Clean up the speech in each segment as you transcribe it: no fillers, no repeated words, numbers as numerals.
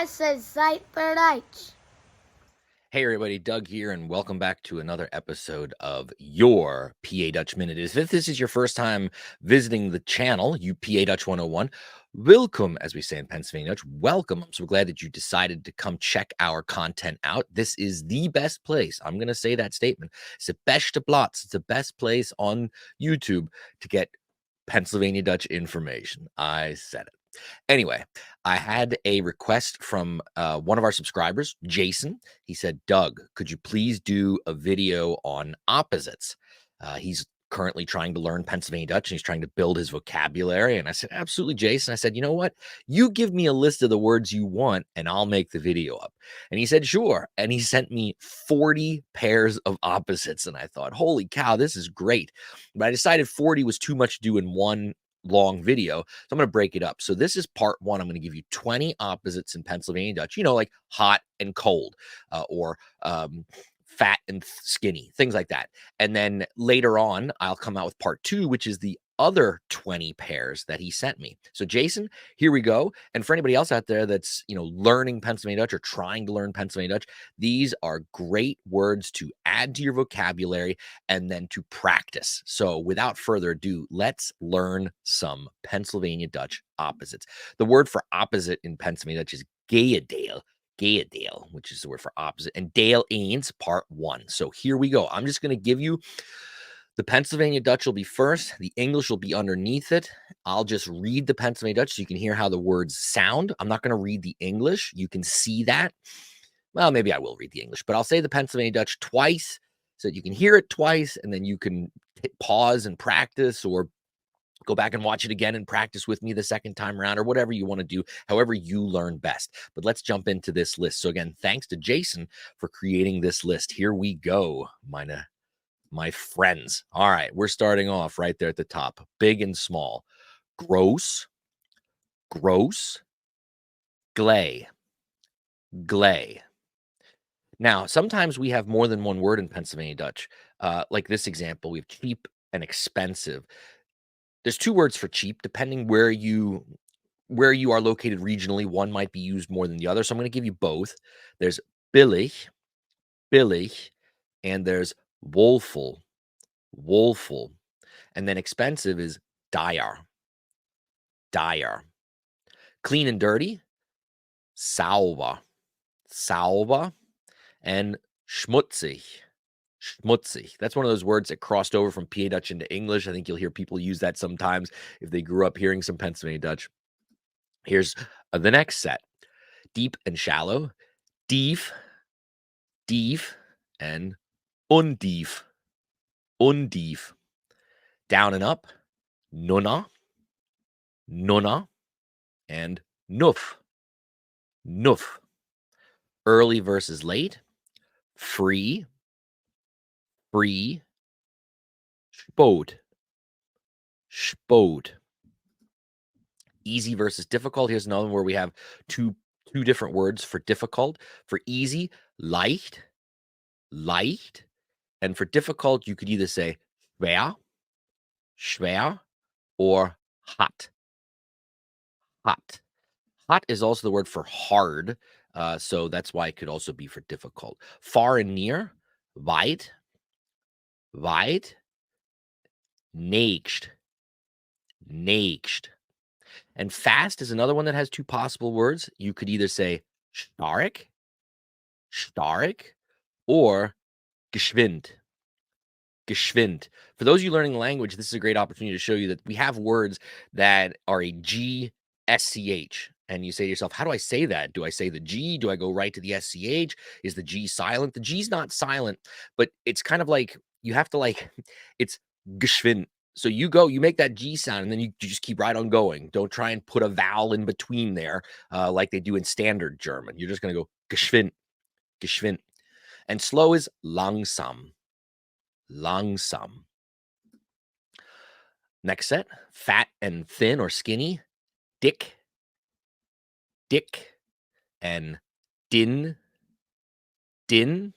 Es ist Zeit bereit. Hey everybody, Doug here, and welcome back to another episode of your PA Dutch Minute. If this is your first time visiting the channel, you PA Dutch 101, welcome, as we say in Pennsylvania Dutch, welcome. I'm so glad that you decided to come check our content out. This is the best place. I'm going to say that statement. It's the beste Platz. It's the best place on YouTube to get Pennsylvania Dutch information. I said it. Anyway, I had a request from one of our subscribers, Jason. He said, Doug, could you please do a video on opposites? He's currently trying to learn Pennsylvania Dutch and he's trying to build his vocabulary. And I said, absolutely, Jason. I said, you know what? You give me a list of the words you want and I'll make the video up. And he said, sure. And he sent me 40 pairs of opposites. And I thought, holy cow, this is great. But I decided 40 was too much to do in one long video. So I'm going to break it up. So this is part one. I'm going to give you 20 opposites in Pennsylvania Dutch, like hot and cold, or fat and skinny, things like that. And then later on, I'll come out with part two, which is the other 20 pairs that he sent me. So Jason, here we go. And for anybody else out there that's, learning Pennsylvania Dutch or trying to learn Pennsylvania Dutch, these are great words to add to your vocabulary and then to practice. So without further ado, let's learn some Pennsylvania Dutch opposites. The word for opposite in Pennsylvania Dutch is geadale. Geadale, which is the word for opposite, and Dale Ains, part one. So here we go. I'm just going to give you the Pennsylvania Dutch will be first. The English will be underneath it. I'll just read the Pennsylvania Dutch so you can hear how the words sound. I'm not going to read the English. You can see that. Well, maybe I will read the English, but I'll say the Pennsylvania Dutch twice so that you can hear it twice, and then you can hit pause and practice, or go back and watch it again and practice with me the second time around, or whatever you want to do, however you learn best. But let's jump into this list. So again, thanks to Jason for creating this list. Here we go, my friends. All right, we're starting off right there at the top, big and small. Gross, gross, glay, glay. Now, sometimes we have more than one word in Pennsylvania Dutch. Like this example, we have cheap and expensive. There's two words for cheap, depending where you are located regionally. One might be used more than the other. So I'm going to give you both. There's billig, billig, and there's woeful, woeful. And then expensive is dire, dire. Clean and dirty, sauber, sauber. And schmutzig, schmutzig. That's one of those words that crossed over from PA Dutch into English. I think you'll hear people use that sometimes if they grew up hearing some Pennsylvania Dutch. Here's the next set. Deep and shallow, dief, dief, and undief, undief. Down and up, nunna, nunna, and nuff, nuff. Early versus late, free, free, spode, spode. Easy versus difficult. Here's another one where we have two different words for difficult. For easy, leicht, leicht. And for difficult, you could either say schwer, schwer, or hot, hot. Hot is also the word for hard. So that's why it could also be for difficult. Far and near, weit, weit. Nächst, nächst. And fast is another one that has two possible words. You could either say stark, stark, or geschwind, geschwind. For those of you learning the language, this is a great opportunity to show you that we have words that are a G, SCH. And you say to yourself, how do I say that? Do I say the G? Do I go right to the SCH? Is the G silent? The G's not silent, but it's kind of like you have to it's geschwind. So you make that G sound, and then you just keep right on going. Don't try and put a vowel in between there like they do in standard German. You're just going to go geschwind, geschwind. And slow is langsam, langsam. Next set, fat and thin or skinny, dick, dick, and din, din.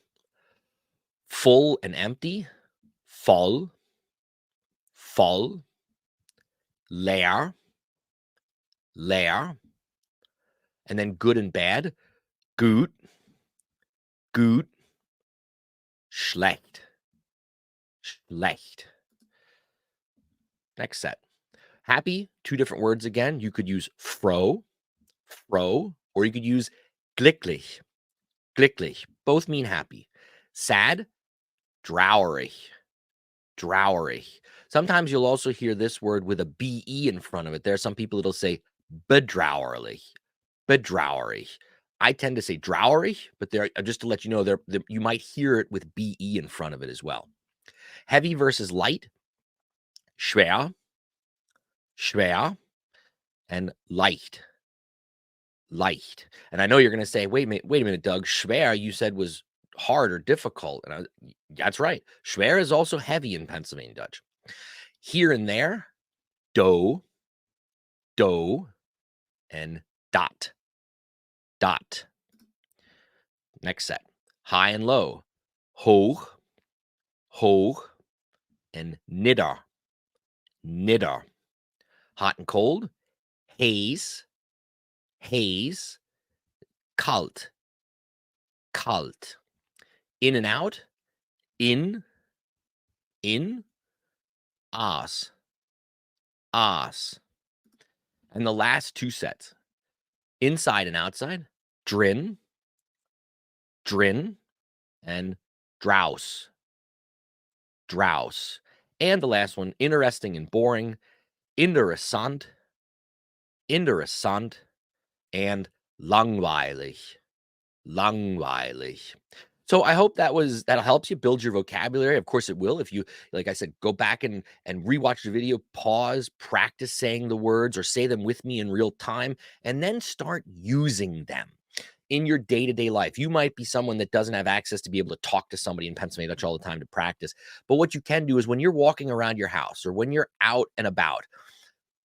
Full and empty, voll, voll. Leer, leer. And then good and bad, gut, gut, schlecht, schlecht. Next set. Happy, two different words again. You could use froh, or you could use glücklich, glücklich. Both mean happy. Sad, traurig, traurig. Sometimes you'll also hear this word with a BE in front of it. There are some people that'll say bedauerlich, bedauerlich. I tend to say traurig, but there, just to let you know, there you might hear it with BE in front of it as well. Heavy versus light, schwer, schwer, and leicht, leicht. And I know you're going to say, wait a minute, Doug, schwer you said was hard or difficult. And that's right. Schwer is also heavy in Pennsylvania Dutch. Here and there, do, and dot, dot. Next set. High and low, hoog, hoog, and nidder, nidder. Hot and cold, haze, haze, kalt, kalt. In and out, in, aas, aas. And the last two sets, inside and outside, drin, drin, and drouse, drouse. And the last one, interesting and boring, interessant, interessant, and langweilig, langweilig. So I hope that helps you build your vocabulary. Of course it will. If you, like I said, go back and rewatch the video, pause, practice saying the words or say them with me in real time, and then start using them in your day-to-day life. You might be someone that doesn't have access to be able to talk to somebody in Pennsylvania Dutch all the time to practice. But what you can do is when you're walking around your house or when you're out and about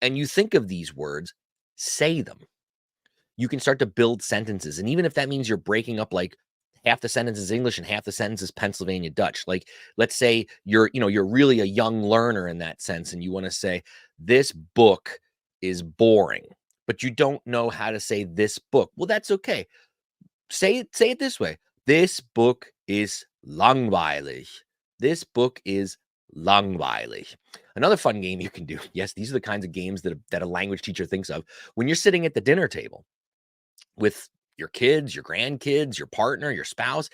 and you think of these words, say them. You can start to build sentences. And even if that means you're breaking up like half the sentence is English and half the sentence is Pennsylvania Dutch. Like, let's say you're really a young learner in that sense, and you want to say, this book is boring, but you don't know how to say this book. Well, that's okay. Say it this way. This book is langweilig. This book is langweilig. Another fun game you can do. Yes, these are the kinds of games that a language teacher thinks of when you're sitting at the dinner table with your kids, your grandkids, your partner, your spouse.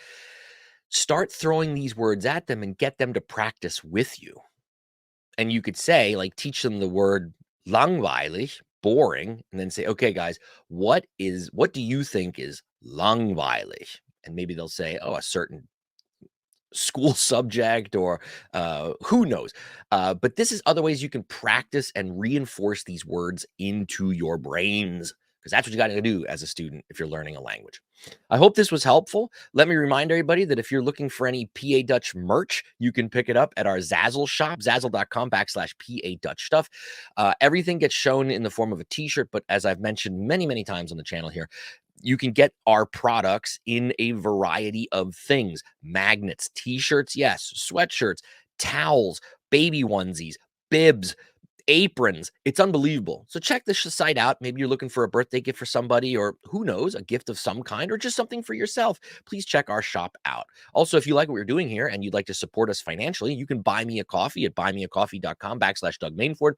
Start throwing these words at them and get them to practice with you. And you could say, like, teach them the word langweilig, boring, and then say, okay, guys, what do you think is langweilig? And maybe they'll say, oh, a certain school subject or who knows. But this is other ways you can practice and reinforce these words into your brains, because that's what you got to do as a student if you're learning a language. I hope this was helpful. Let me remind everybody that if you're looking for any PA Dutch merch, you can pick it up at our Zazzle shop, zazzle.com/PA Dutch stuff. Everything gets shown in the form of a t-shirt, but as I've mentioned many, many times on the channel here, you can get our products in a variety of things. Magnets, t-shirts, yes, sweatshirts, towels, baby onesies, bibs, aprons. It's unbelievable. So check this site out. Maybe you're looking for a birthday gift for somebody, or who knows, a gift of some kind, or just something for yourself. Please check our shop out. Also, if you like what we're doing here and you'd like to support us financially, you can buy me a coffee at buymeacoffee.com/Doug Mainford.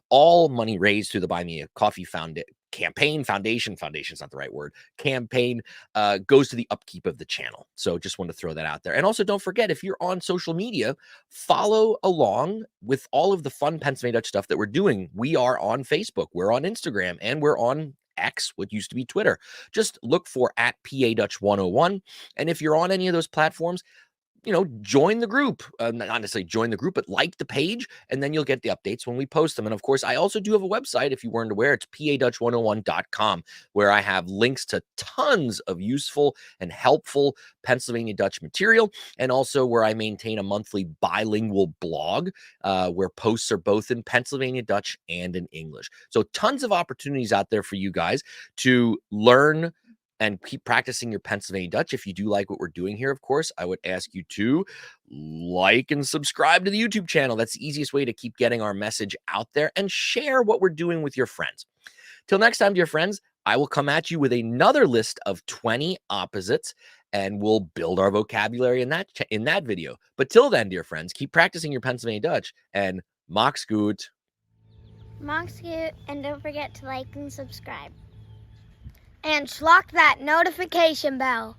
All money raised through the Buy Me a Coffee foundation's not the right word, campaign, goes to the upkeep of the channel. So just want to throw that out there. And also don't forget, if you're on social media, follow along with all of the fun Pennsylvania Dutch stuff that we're doing. We are on Facebook, we're on Instagram, and we're on X, what used to be Twitter. Just look for @PA Dutch 101. And if you're on any of those platforms, join the group, not necessarily join the group, but like the page, and then you'll get the updates when we post them. And of course, I also do have a website, if you weren't aware. It's padutch101.com, where I have links to tons of useful and helpful Pennsylvania Dutch material, and also where I maintain a monthly bilingual blog, where posts are both in Pennsylvania Dutch and in English. So tons of opportunities out there for you guys to learn and keep practicing your Pennsylvania Dutch. If you do like what we're doing here, of course, I would ask you to like and subscribe to the YouTube channel. That's the easiest way to keep getting our message out there, and share what we're doing with your friends. Till next time, dear friends, I will come at you with another list of 20 opposites, and we'll build our vocabulary in that video. But till then, dear friends, keep practicing your Pennsylvania Dutch, and mach's gut. Mach's gut, and don't forget to like and subscribe. And schlock that notification bell.